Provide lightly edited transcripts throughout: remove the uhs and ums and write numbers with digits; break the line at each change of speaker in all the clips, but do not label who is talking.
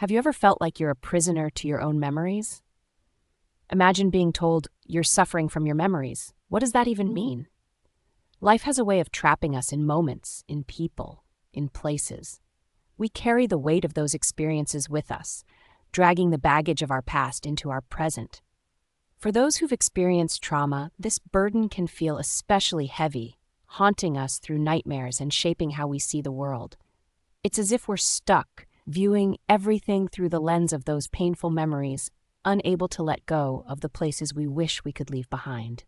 Have you ever felt like you're a prisoner to your own memories? Imagine being told you're suffering from your memories. What does that even mean? Life has a way of trapping us in moments, in people, in places. We carry the weight of those experiences with us, dragging the baggage of our past into our present. For those who've experienced trauma, this burden can feel especially heavy, haunting us through nightmares and shaping how we see the world. It's as if we're stuck, viewing everything through the lens of those painful memories, unable to let go of the places we wish we could leave behind.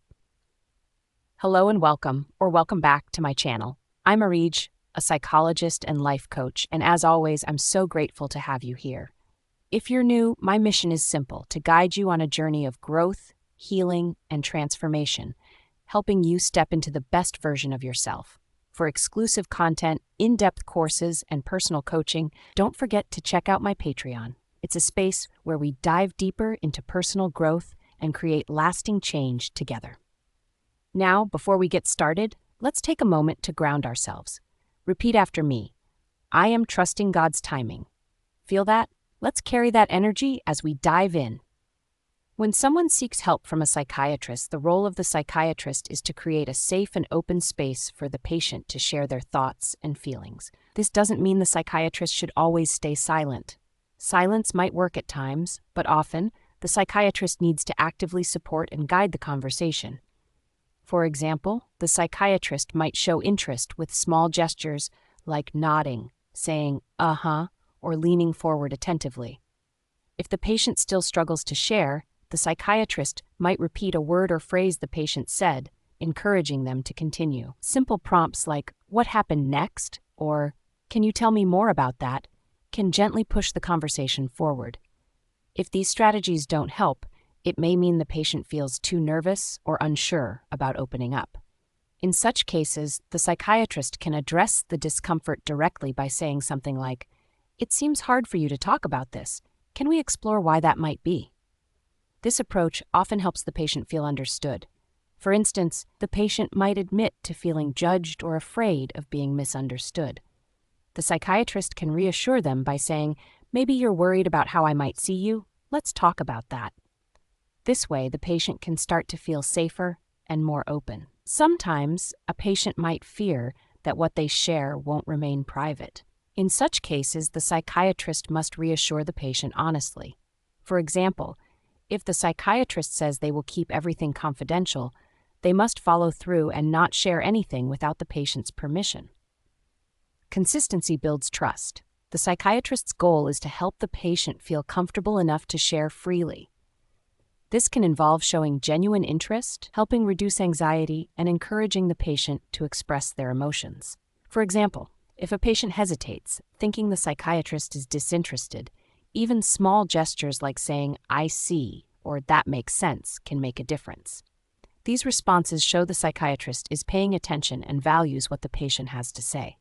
Hello and welcome, or welcome back to my channel. I'm Arij, a psychologist and life coach, and as always, I'm so grateful to have you here. If you're new, my mission is simple: to guide you on a journey of growth, healing, and transformation, helping you step into the best version of yourself. For exclusive content, in-depth courses, and personal coaching, don't forget to check out my Patreon. It's a space where we dive deeper into personal growth and create lasting change together. Now, before we get started, let's take a moment to ground ourselves. Repeat after me. I am trusting God's timing. Feel that? Let's carry that energy as we dive in. When someone seeks help from a psychiatrist, the role of the psychiatrist is to create a safe and open space for the patient to share their thoughts and feelings. This doesn't mean the psychiatrist should always stay silent. Silence might work at times, but often, the psychiatrist needs to actively support and guide the conversation. For example, the psychiatrist might show interest with small gestures like nodding, saying, "uh-huh," or leaning forward attentively. If the patient still struggles to share, the psychiatrist might repeat a word or phrase the patient said, encouraging them to continue. Simple prompts like, "What happened next?" or "Can you tell me more about that?" can gently push the conversation forward. If these strategies don't help, it may mean the patient feels too nervous or unsure about opening up. In such cases, the psychiatrist can address the discomfort directly by saying something like, "It seems hard for you to talk about this. Can we explore why that might be?" This approach often helps the patient feel understood. For instance, the patient might admit to feeling judged or afraid of being misunderstood. The psychiatrist can reassure them by saying, "Maybe you're worried about how I might see you. Let's talk about that." This way, the patient can start to feel safer and more open. Sometimes, a patient might fear that what they share won't remain private. In such cases, the psychiatrist must reassure the patient honestly. For example, if the psychiatrist says they will keep everything confidential, they must follow through and not share anything without the patient's permission. Consistency builds trust. The psychiatrist's goal is to help the patient feel comfortable enough to share freely. This can involve showing genuine interest, helping reduce anxiety, and encouraging the patient to express their emotions. For example, if a patient hesitates, thinking the psychiatrist is disinterested, even small gestures like saying, "I see," or "that makes sense," can make a difference. These responses show the psychiatrist is paying attention and values what the patient has to say.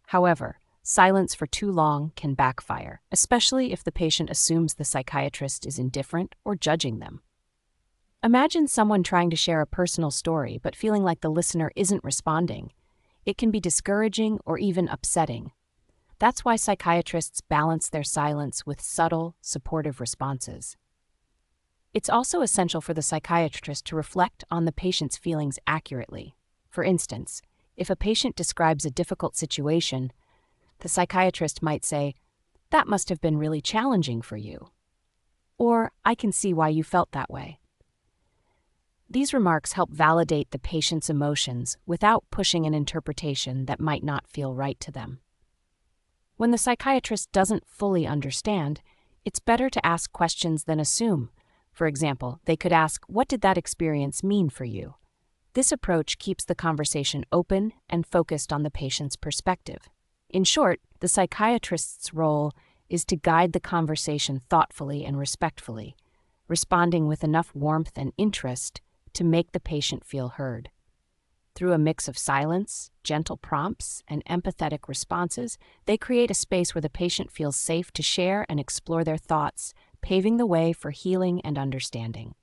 However, silence for too long can backfire, especially if the patient assumes the psychiatrist is indifferent or judging them. Imagine someone trying to share a personal story but feeling like the listener isn't responding. It can be discouraging or even upsetting. That's why psychiatrists balance their silence with subtle, supportive responses. It's also essential for the psychiatrist to reflect on the patient's feelings accurately. For instance, if a patient describes a difficult situation, the psychiatrist might say, "That must have been really challenging for you," or "I can see why you felt that way." These remarks help validate the patient's emotions without pushing an interpretation that might not feel right to them. When the psychiatrist doesn't fully understand, it's better to ask questions than assume. For example, they could ask, "What did that experience mean for you?" This approach keeps the conversation open and focused on the patient's perspective. In short, the psychiatrist's role is to guide the conversation thoughtfully and respectfully, responding with enough warmth and interest to make the patient feel heard. Through a mix of silence, gentle prompts, and empathetic responses, they create a space where the patient feels safe to share and explore their thoughts, paving the way for healing and understanding.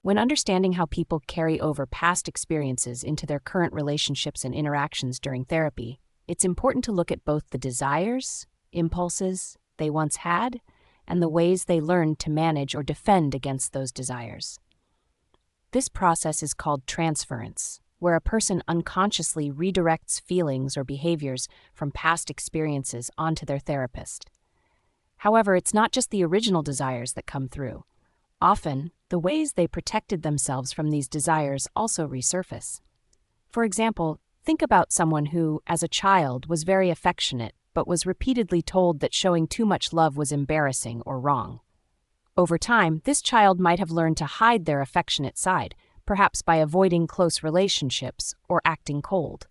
When understanding how people carry over past experiences into their current relationships and interactions during therapy, it's important to look at both the desires, impulses, they once had and the ways they learned to manage or defend against those desires. This process is called transference, where a person unconsciously redirects feelings or behaviors from past experiences onto their therapist. However, it's not just the original desires that come through. Often, the ways they protected themselves from these desires also resurface. For example, think about someone who, as a child, was very affectionate but was repeatedly told that showing too much love was embarrassing or wrong. Over time, this child might have learned to hide their affectionate side, perhaps by avoiding close relationships or acting cold.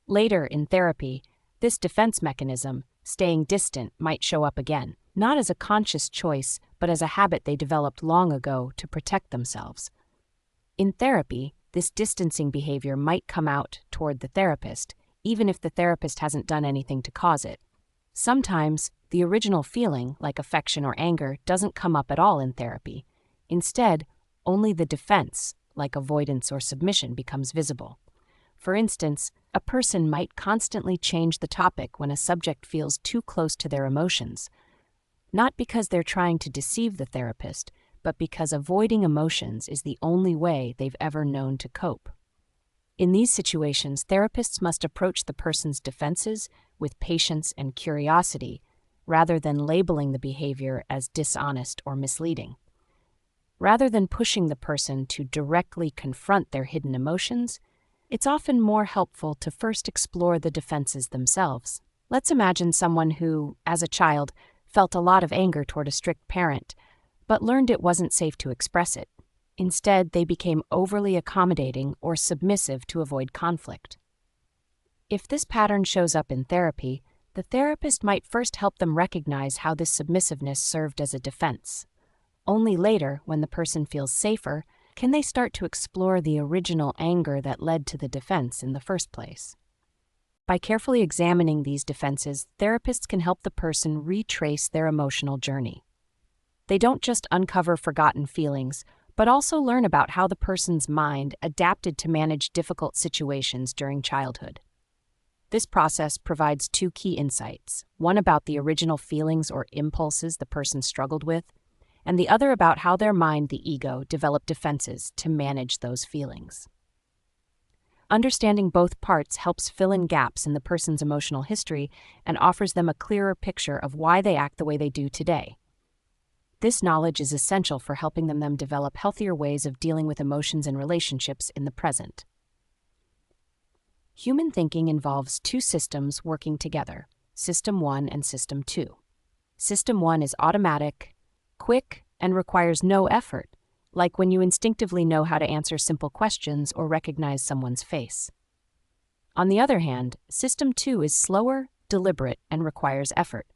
Later, in therapy, this defense mechanism, staying distant, might show up again, not as a conscious choice, but as a habit they developed long ago to protect themselves. In therapy, this distancing behavior might come out toward the therapist, even if the therapist hasn't done anything to cause it. Sometimes, the original feeling, like affection or anger, doesn't come up at all in therapy. Instead, only the defense, like avoidance or submission, becomes visible. For instance, a person might constantly change the topic when a subject feels too close to their emotions, not because they're trying to deceive the therapist, but because avoiding emotions is the only way they've ever known to cope. In these situations, therapists must approach the person's defenses with patience and curiosity, rather than labeling the behavior as dishonest or misleading. Rather than pushing the person to directly confront their hidden emotions, it's often more helpful to first explore the defenses themselves. Let's imagine someone who, as a child, felt a lot of anger toward a strict parent, but learned it wasn't safe to express it. Instead, they became overly accommodating or submissive to avoid conflict. If this pattern shows up in therapy, the therapist might first help them recognize how this submissiveness served as a defense. Only later, when the person feels safer, can they start to explore the original anger that led to the defense in the first place. By carefully examining these defenses, therapists can help the person retrace their emotional journey. They don't just uncover forgotten feelings, but also learn about how the person's mind adapted to manage difficult situations during childhood. This process provides two key insights, one about the original feelings or impulses the person struggled with, and the other about how their mind, the ego, developed defenses to manage those feelings. Understanding both parts helps fill in gaps in the person's emotional history and offers them a clearer picture of why they act the way they do today. This knowledge is essential for helping them develop healthier ways of dealing with emotions and relationships in the present. Human thinking involves two systems working together, System 1 and System 2. System 1 is automatic, quick, and requires no effort, like when you instinctively know how to answer simple questions or recognize someone's face. On the other hand, System 2 is slower, deliberate, and requires effort.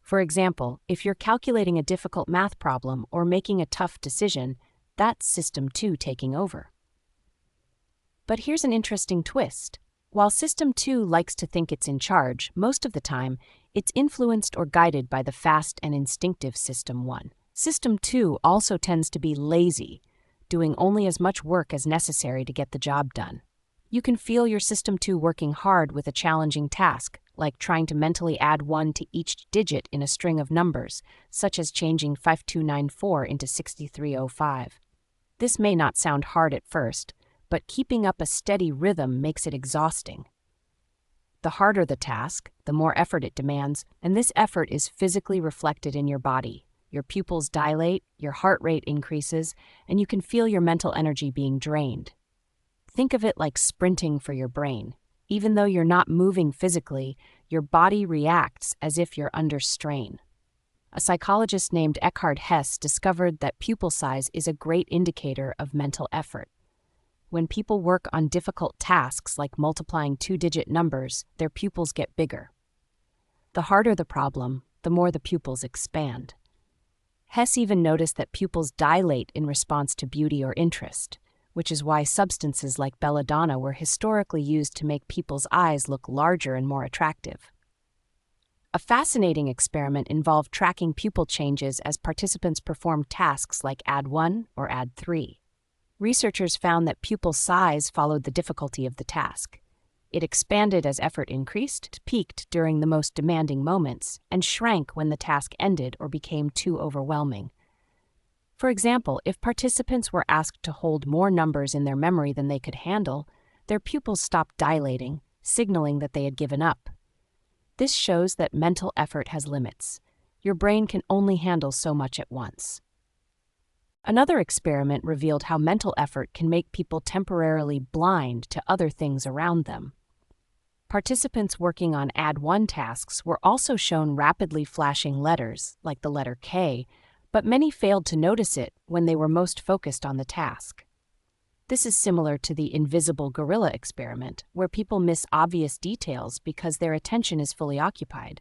For example, if you're calculating a difficult math problem or making a tough decision, that's System 2 taking over. But here's an interesting twist. While System 2 likes to think it's in charge, most of the time, it's influenced or guided by the fast and instinctive System 1. System 2 also tends to be lazy, doing only as much work as necessary to get the job done. You can feel your System 2 working hard with a challenging task, like trying to mentally add 1 to each digit in a string of numbers, such as changing 5294 into 6305. This may not sound hard at first, but keeping up a steady rhythm makes it exhausting. The harder the task, the more effort it demands, and this effort is physically reflected in your body. Your pupils dilate, your heart rate increases, and you can feel your mental energy being drained. Think of it like sprinting for your brain. Even though you're not moving physically, your body reacts as if you're under strain. A psychologist named Eckhard Hess discovered that pupil size is a great indicator of mental effort. When people work on difficult tasks like multiplying two-digit numbers, their pupils get bigger. The harder the problem, the more the pupils expand. Hess even noticed that pupils dilate in response to beauty or interest, which is why substances like belladonna were historically used to make people's eyes look larger and more attractive. A fascinating experiment involved tracking pupil changes as participants performed tasks like add 1 or add 3. Researchers found that pupil size followed the difficulty of the task. It expanded as effort increased, peaked during the most demanding moments, and shrank when the task ended or became too overwhelming. For example, if participants were asked to hold more numbers in their memory than they could handle, their pupils stopped dilating, signaling that they had given up. This shows that mental effort has limits. Your brain can only handle so much at once. Another experiment revealed how mental effort can make people temporarily blind to other things around them. Participants working on Add 1 tasks were also shown rapidly flashing letters, like the letter K, but many failed to notice it when they were most focused on the task. This is similar to the invisible gorilla experiment, where people miss obvious details because their attention is fully occupied.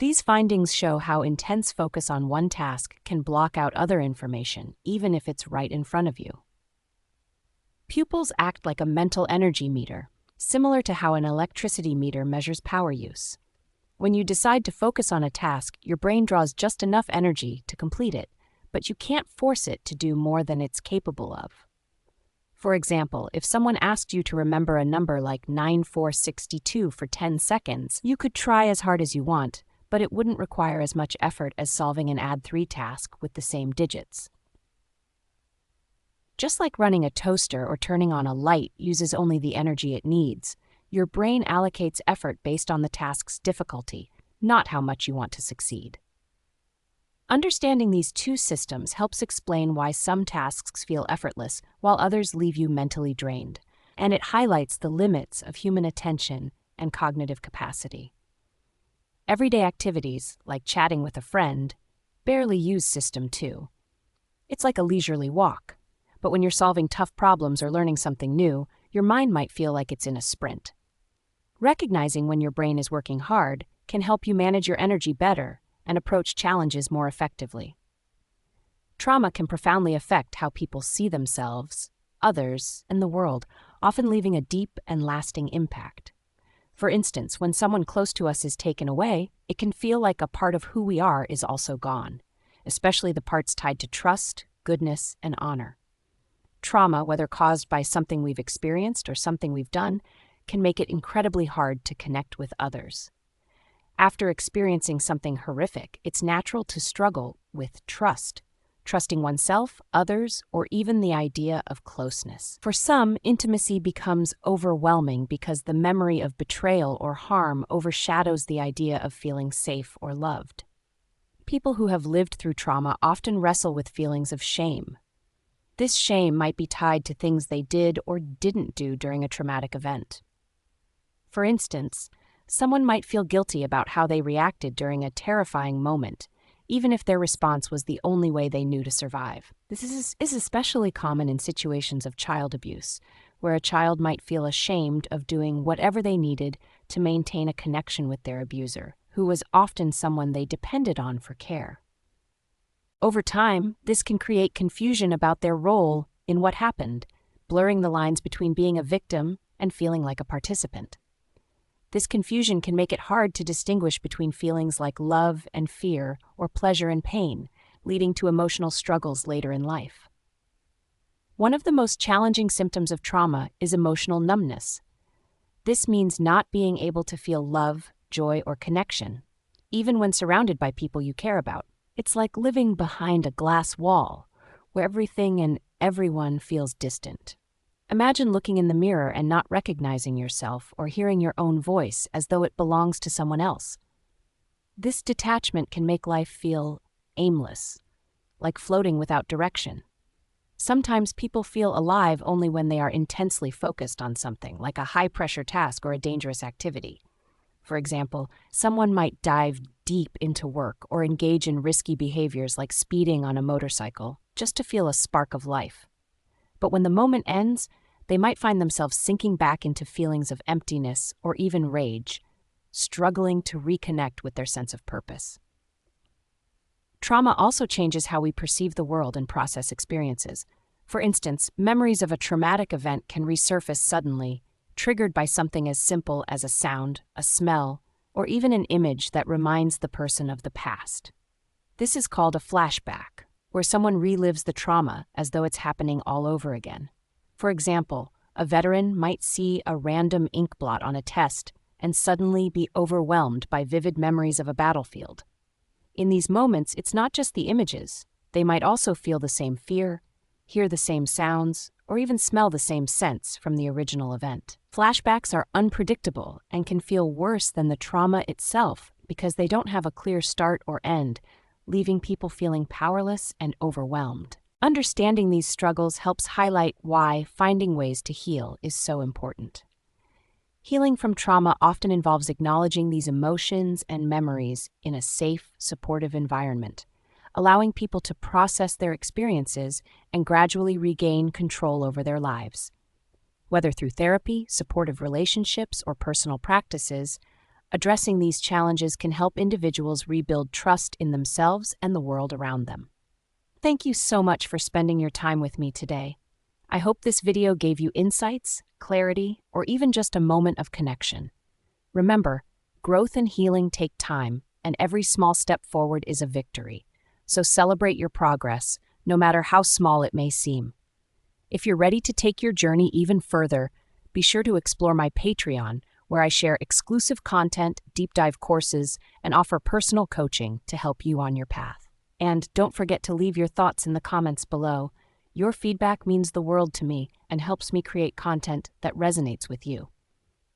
These findings show how intense focus on one task can block out other information, even if it's right in front of you. Pupils act like a mental energy meter, similar to how an electricity meter measures power use. When you decide to focus on a task, your brain draws just enough energy to complete it, but you can't force it to do more than it's capable of. For example, if someone asked you to remember a number like 9462 for 10 seconds, you could try as hard as you want, but it wouldn't require as much effort as solving an Add 3 task with the same digits. Just like running a toaster or turning on a light uses only the energy it needs, your brain allocates effort based on the task's difficulty, not how much you want to succeed. Understanding these two systems helps explain why some tasks feel effortless while others leave you mentally drained, and it highlights the limits of human attention and cognitive capacity. Everyday activities, like chatting with a friend, barely use System 2. It's like a leisurely walk, but when you're solving tough problems or learning something new, your mind might feel like it's in a sprint. Recognizing when your brain is working hard can help you manage your energy better and approach challenges more effectively. Trauma can profoundly affect how people see themselves, others, and the world, often leaving a deep and lasting impact. For instance, when someone close to us is taken away, it can feel like a part of who we are is also gone, especially the parts tied to trust, goodness, and honor. Trauma, whether caused by something we've experienced or something we've done, can make it incredibly hard to connect with others. After experiencing something horrific, it's natural to struggle with trust, trusting oneself, others, or even the idea of closeness. For some, intimacy becomes overwhelming because the memory of betrayal or harm overshadows the idea of feeling safe or loved. People who have lived through trauma often wrestle with feelings of shame. This shame might be tied to things they did or didn't do during a traumatic event. For instance, someone might feel guilty about how they reacted during a terrifying moment, even if their response was the only way they knew to survive. This is especially common in situations of child abuse, where a child might feel ashamed of doing whatever they needed to maintain a connection with their abuser, who was often someone they depended on for care. Over time, this can create confusion about their role in what happened, blurring the lines between being a victim and feeling like a participant. This confusion can make it hard to distinguish between feelings like love and fear or pleasure and pain, leading to emotional struggles later in life. One of the most challenging symptoms of trauma is emotional numbness. This means not being able to feel love, joy, or connection, even when surrounded by people you care about. It's like living behind a glass wall, where everything and everyone feels distant. Imagine looking in the mirror and not recognizing yourself or hearing your own voice as though it belongs to someone else. This detachment can make life feel aimless, like floating without direction. Sometimes people feel alive only when they are intensely focused on something, like a high-pressure task or a dangerous activity. For example, someone might dive deep into work or engage in risky behaviors like speeding on a motorcycle just to feel a spark of life. But when the moment ends, they might find themselves sinking back into feelings of emptiness or even rage, struggling to reconnect with their sense of purpose. Trauma also changes how we perceive the world and process experiences. For instance, memories of a traumatic event can resurface suddenly, triggered by something as simple as a sound, a smell, or even an image that reminds the person of the past. This is called a flashback, where someone relives the trauma as though it's happening all over again. For example, A veteran might see a random ink blot on a test and suddenly be overwhelmed by vivid memories of a battlefield. In these moments, it's not just the images. They might also feel the same fear, hear the same sounds, or even smell the same scents from the original event. Flashbacks are unpredictable and can feel worse than the trauma itself because they don't have a clear start or end, leaving people feeling powerless and overwhelmed. Understanding these struggles helps highlight why finding ways to heal is so important. Healing from trauma often involves acknowledging these emotions and memories in a safe, supportive environment, allowing people to process their experiences and gradually regain control over their lives. Whether through therapy, supportive relationships, or personal practices, addressing these challenges can help individuals rebuild trust in themselves and the world around them. Thank you so much for spending your time with me today. I hope this video gave you insights, clarity, or even just a moment of connection. Remember, growth and healing take time, and every small step forward is a victory. So celebrate your progress, no matter how small it may seem. If you're ready to take your journey even further, be sure to explore my Patreon, where I share exclusive content, deep dive courses, and offer personal coaching to help you on your path. And don't forget to leave your thoughts in the comments below. Your feedback means the world to me and helps me create content that resonates with you.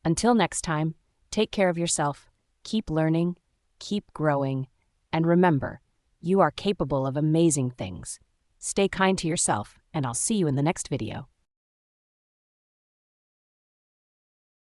Until next time, take care of yourself, keep learning, keep growing, and remember, you are capable of amazing things. Stay kind to yourself, and I'll see you in the next video.